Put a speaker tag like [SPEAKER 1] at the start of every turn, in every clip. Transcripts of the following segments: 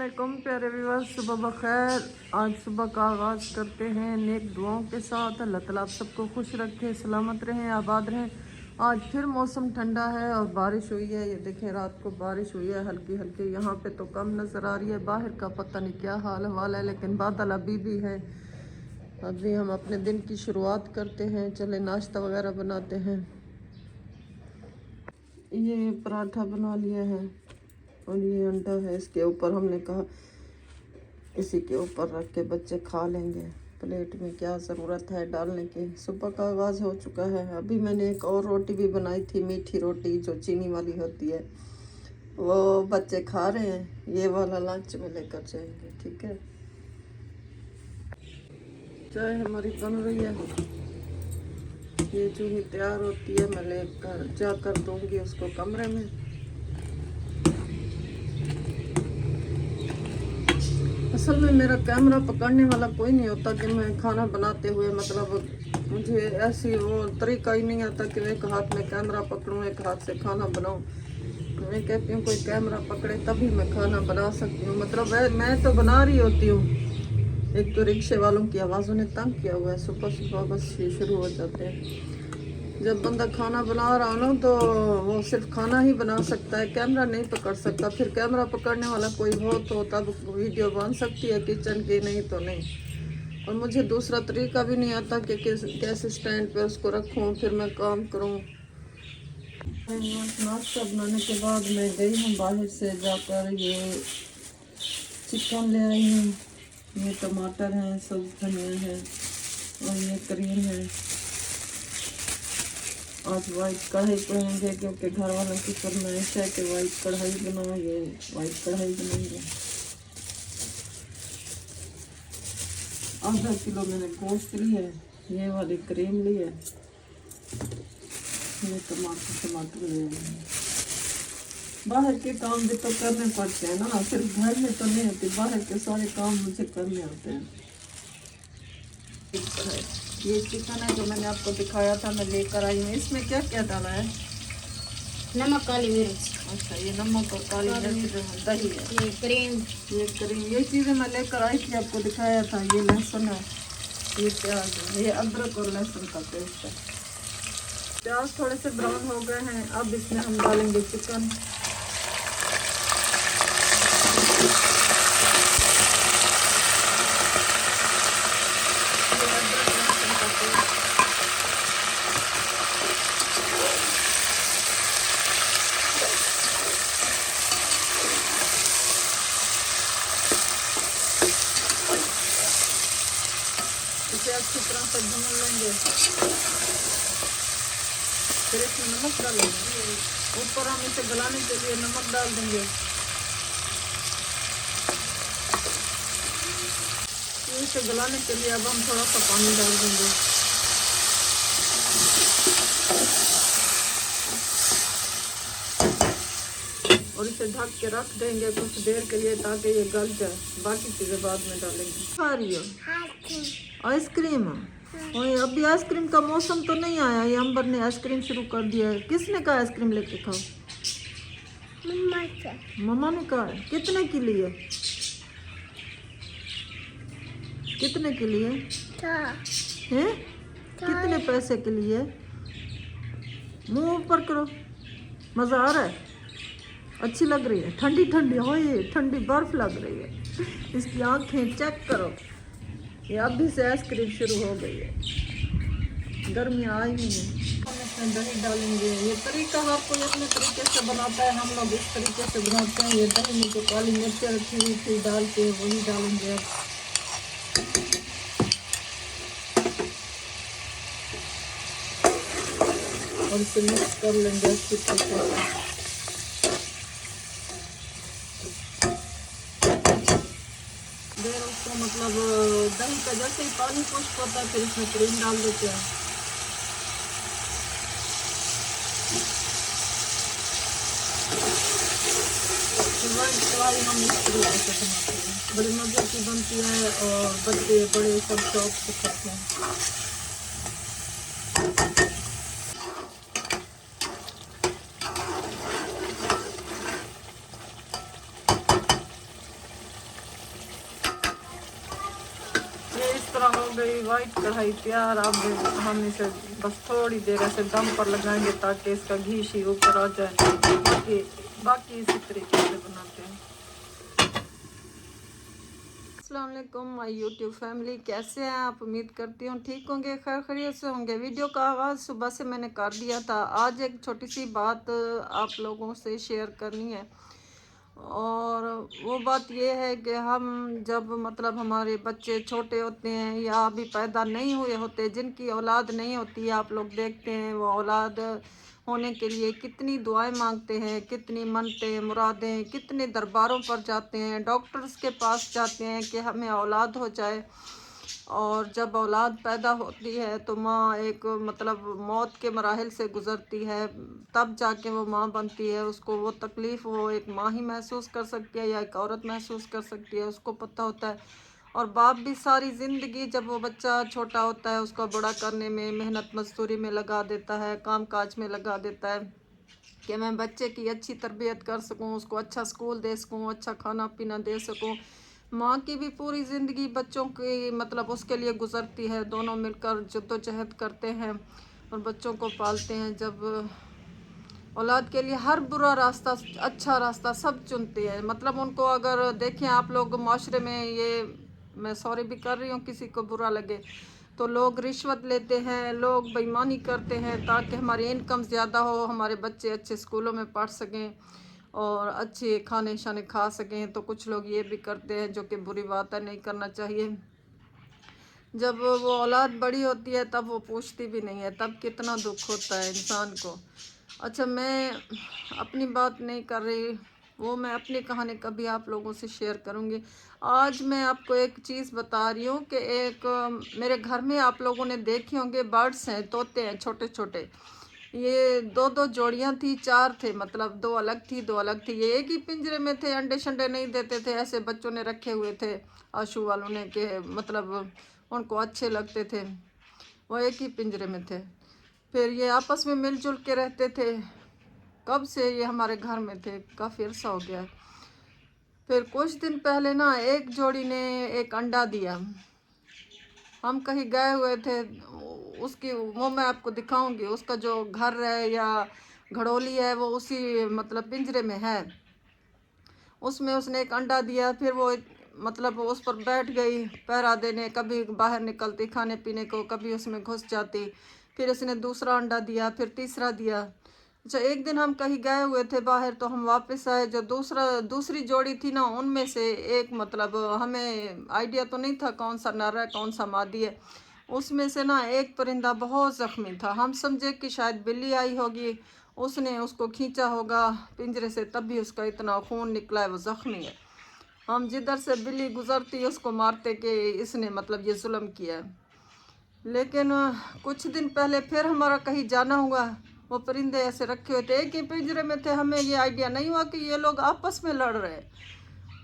[SPEAKER 1] वालेकुम प्यारे व्यूअर्स, सुबह बखैर। आज सुबह का आगाज़ करते हैं नेक दुआओं के साथ। अल्लाह ताला आप सबको खुश रखे, सलामत रहें, आबाद रहें। आज फिर मौसम ठंडा है और बारिश हुई है। ये देखें, रात को बारिश हुई है हल्की हल्की। यहाँ पे तो कम नज़र आ रही है, बाहर का पता नहीं क्या हाल हवाल है, लेकिन बादल अभी भी है। अभी हम अपने दिन की शुरुआत करते हैं। चले नाश्ता वगैरह बनाते हैं। ये पराठा बना लिए हैं और ये अंडा है। इसके ऊपर हमने कहा इसी के ऊपर रख के बच्चे खा लेंगे। प्लेट में क्या ज़रूरत है डालने की। सुबह का आगाज़ हो चुका है। अभी मैंने एक और रोटी भी बनाई थी, मीठी रोटी जो चीनी वाली होती है, वो बच्चे खा रहे हैं। ये वाला लंच में लेकर जाएंगे। ठीक है, चाय हमारी बन रही है। ये चूही तैयार होती है, मैं लेकर जाकर दूंगी उसको कमरे में। असल में मेरा कैमरा पकड़ने वाला कोई नहीं होता कि मैं खाना बनाते हुए, मतलब मुझे ऐसी वो तरीका ही नहीं आता कि मैं एक हाथ में कैमरा पकड़ूं, एक हाथ से खाना बनाऊं। मैं कहती हूँ कोई कैमरा पकड़े तभी मैं खाना बना सकती हूँ। मतलब मैं तो बना रही होती हूँ। एक तो रिक्शे वालों की आवाज़ों ने तंग किया हुआ है, सुबह सुबह बस ये शुरू हो जाते हैं। जब बंदा खाना बना रहा हो ना तो वो सिर्फ खाना ही बना सकता है, कैमरा नहीं पकड़ सकता। फिर कैमरा पकड़ने वाला कोई हो तो तब वीडियो बन सकती है किचन की, नहीं तो नहीं। और मुझे दूसरा तरीका भी नहीं आता कि कैसे स्टैंड पे उसको रखूं फिर मैं काम करूं। नाश्ता बनाने के बाद मैं गई हूँ बाहर से जाकर, ये चिकन ले आई हूँ, ये टमाटर हैं, सब्ज़ धनिया है और ये क्रीम है। आज वाइट कढ़ाई बनाएंगे क्योंकि घर वालों की फरमाइश है कि वाइट कढ़ाई बनाओ। ये वाइट कढ़ाई बनाएंगे। आधा किलो मैंने गोश्त ली है, ये वाली क्रीम ली है, ये टमाटर ले हैं। बाहर के काम भी तो करने पड़ते हैं ना, सिर्फ घर में तो नहीं होती, बाहर के सारे काम मुझे करने होते हैं। ये चिकन है जो मैंने आपको दिखाया था, मैं लेकर आई हूँ। इसमें क्या क्या डाला है?
[SPEAKER 2] नमक, काली मिर्च।
[SPEAKER 1] अच्छा, ये नमक और काली मिर्च, दही है,
[SPEAKER 2] ये क्रीम,
[SPEAKER 1] ये चीज़ें मैं लेकर आई थी, आपको दिखाया था। ये लहसुन है, ये प्याज है, ये अदरक और लहसुन का पेस्ट है। प्याज थोड़े से ब्राउन हो गए हैं, अब इसमें हम डालेंगे चिकन। इसे अच्छी तरह से भून लेंगे, फिर इसमें नमक डालेंगे। ऊपर हम इसे गलाने के लिए नमक डाल देंगे। इसे गलाने के लिए अब हम थोड़ा सा पानी डाल देंगे। और इसे ढक के रख देंगे कुछ देर के लिए ताकि ये गल जाए। बाकी चीज़ें बाद में डालेंगे। खा रही हो आइसक्रीम? और अभी आइसक्रीम का मौसम तो नहीं आया, ये अंबर ने आइसक्रीम शुरू कर दिया है। किसने कहा आइसक्रीम लेके खाओ? मम्मा ने कहा। कितने के लिए? कितने के लिए हैं? कितने पैसे के लिए? मुंह ऊपर करो। मज़ा आ रहा है? अच्छी लग रही है? ठंडी ठंडी हो, ये ठंडी बर्फ लग रही है। इसकी आंखें चेक करो, ये अभी से आइसक्रीम शुरू हो गई है, गर्मी आई नहीं है। हम इसमें दही डालेंगे। ये तरीका आपको अपने तरीके से बनाता है, हम लोग इस तरीके से बनाते हैं। ये दही में जो काली मिर्च रखी हुई थी डाल के वही डालेंगे। और इसे मिक्स कर लेंगे अच्छी तरह से। उसको मतलब दही का जैसे ही पानी खुश्क होता है फिर इसमें क्रीम डाल देते हैं। हम इस तरीके से बनाते हैं, बड़ी मजे की बनती है और बच्चे बड़े सब शौक से खाते हैं। तरह हो गई वाइट कढ़ाई तैयार। अब हम इसे बस थोड़ी देर ऐसे दम पर लगाएंगे ताकि इसका घी शी ऊपर आ जाए। बाकी इसी तरीके से बनाते हैं। अस्सलाम वालेकुम माय यूट्यूब फैमिली, कैसे हैं आप? उम्मीद करती हूँ ठीक होंगे, खैर खैरियत से होंगे। वीडियो का आगाज़ सुबह से मैंने कर दिया था। आज एक छोटी सी बात आप लोगों से शेयर करनी है, और वो बात ये है कि हम जब मतलब हमारे बच्चे छोटे होते हैं या अभी पैदा नहीं हुए होते, जिनकी औलाद नहीं होती, आप लोग देखते हैं वो औलाद होने के लिए कितनी दुआएं मांगते हैं, कितनी मन्नतें मुरादें, कितने दरबारों पर जाते हैं, डॉक्टर्स के पास जाते हैं कि हमें औलाद हो जाए। और जब औलाद पैदा होती है तो माँ एक मतलब मौत के मराहिल से गुज़रती है, तब जाके वो माँ बनती है। उसको वो तकलीफ़ वो एक माँ ही महसूस कर सकती है या एक औरत महसूस कर सकती है, उसको पता होता है। और बाप भी सारी ज़िंदगी जब वो बच्चा छोटा होता है उसका बड़ा करने में, मेहनत मजदूरी में लगा देता है, काम काज में लगा देता है कि मैं बच्चे की अच्छी तरबियत कर सकूं, उसको अच्छा स्कूल दे सकूं, अच्छा खाना पीना दे सकूं। माँ की भी पूरी ज़िंदगी बच्चों की मतलब उसके लिए गुजरती है, दोनों मिलकर जद्दोजहद करते हैं और बच्चों को पालते हैं। जब औलाद के लिए हर बुरा रास्ता अच्छा रास्ता सब चुनते हैं। मतलब उनको अगर देखें आप लोग माशरे में, ये मैं सॉरी भी कर रही हूँ किसी को बुरा लगे, तो लोग रिश्वत लेते हैं, लोग बेईमानी करते हैं ताकि हमारी इनकम ज़्यादा हो, हमारे बच्चे अच्छे स्कूलों में पढ़ सकें और अच्छे खाने शाने खा सकें। तो कुछ लोग ये भी करते हैं जो कि बुरी बात है, नहीं करना चाहिए। जब वो औलाद बड़ी होती है तब वो पूछती भी नहीं है, तब कितना दुख होता है इंसान को। अच्छा, मैं अपनी बात नहीं कर रही, वो मैं अपनी कहानी कभी आप लोगों से शेयर करूँगी। आज मैं आपको एक चीज़ बता रही हूँ कि एक मेरे घर में आप लोगों ने देखे होंगे बर्ड्स हैं, तोते हैं छोटे छोटे। ये दो दो जोड़ियाँ थी, चार थे, मतलब दो अलग थी दो अलग थी। ये एक ही पिंजरे में थे, अंडे शंडे नहीं देते थे, ऐसे बच्चों ने रखे हुए थे आशू वालों ने कि मतलब उनको अच्छे लगते थे, वो एक ही पिंजरे में थे। फिर ये आपस में मिलजुल के रहते थे। कब से ये हमारे घर में थे, काफ़ी अर्सा हो गया है। फिर कुछ दिन पहले ना एक जोड़ी ने एक अंडा दिया। हम कहीं गए हुए थे, उसकी वो मैं आपको दिखाऊंगी, उसका जो घर है या घड़ोली है वो उसी मतलब पिंजरे में है। उसमें उसने एक अंडा दिया, फिर वो मतलब उस पर बैठ गई पहरा देने, कभी बाहर निकलती खाने पीने को, कभी उसमें घुस जाती। फिर उसने दूसरा अंडा दिया, फिर तीसरा दिया। अच्छा, एक दिन हम कहीं गए हुए थे बाहर, तो हम वापस आए, जो दूसरी जोड़ी थी ना उनमें से एक मतलब हमें आइडिया तो नहीं था कौन सा नर है कौन सा मादी है, उसमें से ना एक परिंदा बहुत ज़ख्मी था। हम समझे कि शायद बिल्ली आई होगी, उसने उसको खींचा होगा पिंजरे से, तब भी उसका इतना खून निकला है, वो ज़ख्मी है। हम जिधर से बिल्ली गुजरती उसको मारते कि इसने मतलब ये जुल्म किया है। लेकिन कुछ दिन पहले फिर हमारा कहीं जाना हुआ, वो परिंदे ऐसे रखे हुए थे एक ही पिंजरे में थे। हमें ये आइडिया नहीं हुआ कि ये लोग आपस में लड़ रहे हैं,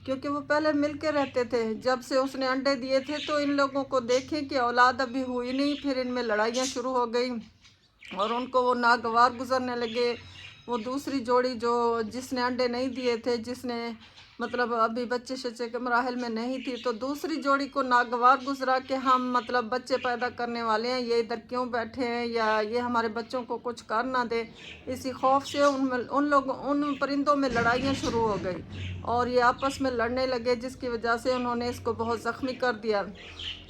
[SPEAKER 1] क्योंकि वो पहले मिल के रहते थे। जब से उसने अंडे दिए थे तो इन लोगों को देखें कि औलाद अभी हुई नहीं, फिर इनमें लड़ाइयाँ शुरू हो गई और उनको वो नागवार गुजरने लगे। वो दूसरी जोड़ी जो जिसने अंडे नहीं दिए थे, जिसने मतलब अभी बच्चे शच्चे के मराहल में नहीं थी, तो दूसरी जोड़ी को नागवार गुजरा कि हम मतलब बच्चे पैदा करने वाले हैं, ये इधर क्यों बैठे हैं या ये हमारे बच्चों को कुछ कर ना दे। इसी खौफ से उन परिंदों में लड़ाइयाँ शुरू हो गई और ये आपस में लड़ने लगे, जिसकी वजह से उन्होंने इसको बहुत ज़ख्मी कर दिया।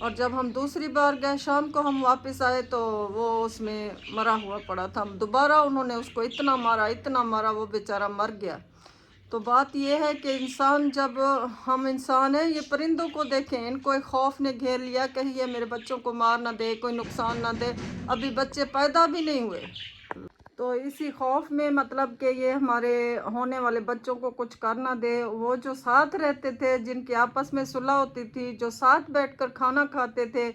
[SPEAKER 1] और जब हम दूसरी बार गए शाम को हम वापस आए तो वो उसमें मरा हुआ पड़ा था। दोबारा उन्होंने उसको इतना मारा वो बेचारा मर गया। तो बात यह है कि इंसान, जब हम इंसान हैं, ये परिंदों को देखें, इनको एक खौफ ने घेर लिया, कहीं ये मेरे बच्चों को मार ना दे, कोई नुकसान ना दे, अभी बच्चे पैदा भी नहीं हुए। तो इसी खौफ में मतलब कि ये हमारे होने वाले बच्चों को कुछ कर ना दे। वो जो साथ रहते थे, जिनकी आपस में सुलह होती थी, जो साथ बैठकर खाना खाते थे,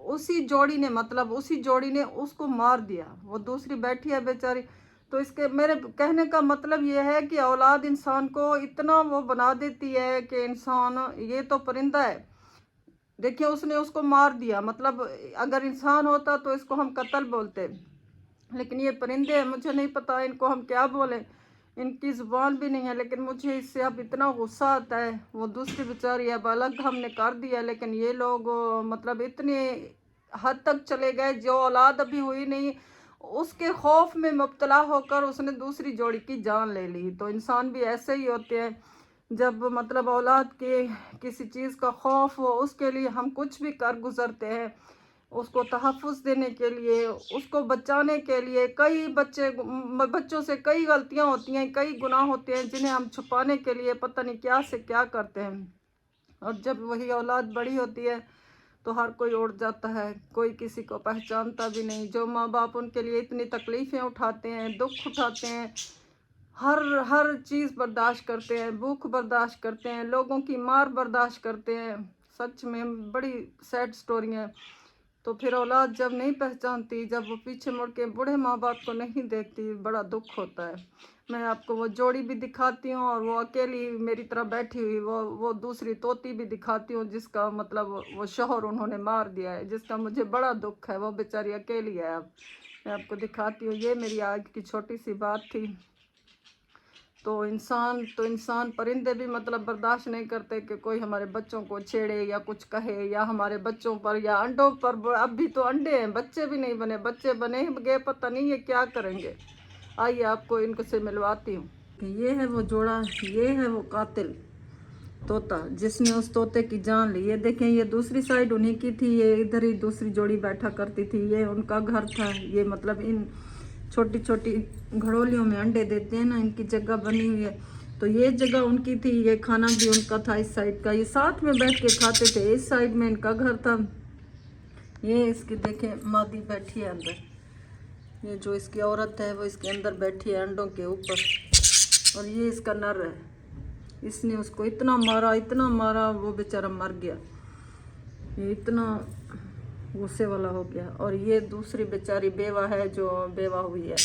[SPEAKER 1] उसी जोड़ी ने उसको मार दिया। वो दूसरी बैठी है बेचारी। तो इसके मेरे कहने का मतलब ये है कि औलाद इंसान को इतना वो बना देती है कि इंसान, ये तो परिंदा है, देखिए उसने उसको मार दिया, मतलब अगर इंसान होता तो इसको हम कत्ल बोलते, लेकिन ये परिंदे हैं, मुझे नहीं पता इनको हम क्या बोलें। इनकी ज़ुबान भी नहीं है, लेकिन मुझे इससे अब इतना गुस्सा आता है। वो दूसरी बेचारी अब अलग हमने कर दिया, लेकिन ये लोग मतलब इतने हद तक चले गए, जो औलाद अभी हुई नहीं उसके खौफ में मुब्तला होकर उसने दूसरी जोड़ी की जान ले ली। तो इंसान भी ऐसे ही होते हैं, जब मतलब औलाद के किसी चीज़ का खौफ हो उसके लिए हम कुछ भी कर गुजरते हैं, उसको तहफ़्फ़ुज़ देने के लिए, उसको बचाने के लिए। कई बच्चों से कई गलतियां होती हैं, कई गुनाह होते हैं जिन्हें हम छुपाने के लिए पता नहीं क्या से क्या करते हैं। और जब वही औलाद बड़ी होती है तो हर कोई उड़ जाता है, कोई किसी को पहचानता भी नहीं। जो माँ बाप उनके लिए इतनी तकलीफ़ें उठाते हैं, दुख उठाते हैं, हर हर चीज़ बर्दाश्त करते हैं, भूख बर्दाश्त करते हैं, लोगों की मार बर्दाश्त करते हैं। सच में बड़ी सैड स्टोरी है। तो फिर औलाद जब नहीं पहचानती, जब वो पीछे मुड़ के बूढ़े माँ बाप को नहीं देखती, बड़ा दुख होता है। मैं आपको वो जोड़ी भी दिखाती हूँ, और वो अकेली मेरी तरह बैठी हुई वो दूसरी तोती भी दिखाती हूँ, जिसका मतलब वो शौहर उन्होंने मार दिया है, जिसका मुझे बड़ा दुख है। वो बेचारी अकेली है। अब मैं आपको दिखाती हूँ। ये मेरी आज की छोटी सी बात थी। तो इंसान परिंदे भी मतलब बर्दाश्त नहीं करते कि कोई हमारे बच्चों को छेड़े या कुछ कहे, या हमारे बच्चों पर या अंडों पर। अब भी तो अंडे हैं, बच्चे भी नहीं बने। बच्चे बने गए, पता नहीं ये क्या करेंगे। आइए आपको इनको से मिलवाती हूँ। ये है वो जोड़ा, ये है वो कातिल तोता जिसने उस तोते की जान ली। ये देखें, ये दूसरी साइड उन्हीं की थी, ये इधर ही दूसरी जोड़ी बैठा करती थी। ये उनका घर था। ये मतलब इन छोटी छोटी घड़ोलियों में अंडे देते हैं ना, इनकी जगह बनी हुई है। तो ये जगह उनकी थी, ये खाना भी उनका था इस साइड का। ये साथ में बैठ के खाते थे। इस साइड में इनका घर था। ये इसकी देखें मादी बैठी है अंदर। ये जो इसकी औरत है वो इसके अंदर बैठी है अंडों के ऊपर, और ये इसका नर है। इसने उसको इतना मारा, वो बेचारा मर गया। ये इतना गुस्से वाला हो गया। और ये दूसरी बेचारी बेवा है, जो बेवा हुई है,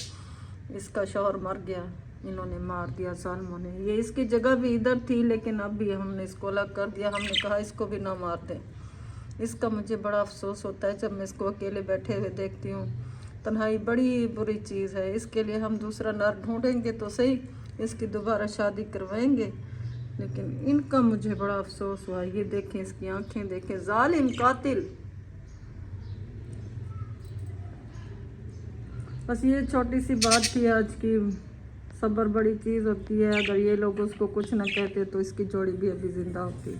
[SPEAKER 1] इसका शौहर मर गया, इन्होंने मार दिया जालिमों ने। ये इसकी जगह भी इधर थी, लेकिन अब भी हमने इसको अलग कर दिया। हमने कहा इसको भी ना मार दें। इसका मुझे बड़ा अफसोस होता है जब मैं इसको अकेले बैठे हुए देखती हूँ। तन्हाई बड़ी बुरी चीज़ है। इसके लिए हम दूसरा नर ढूंढेंगे तो सही, इसकी दोबारा शादी करवाएंगे, लेकिन इनका मुझे बड़ा अफसोस हुआ। ये देखें, इसकी आंखें देखें, जालिम कातिल। बस ये छोटी सी बात थी आज की। सब्र बड़ी चीज़ होती है। अगर ये लोग उसको कुछ ना कहते तो इसकी जोड़ी भी अभी जिंदा होती।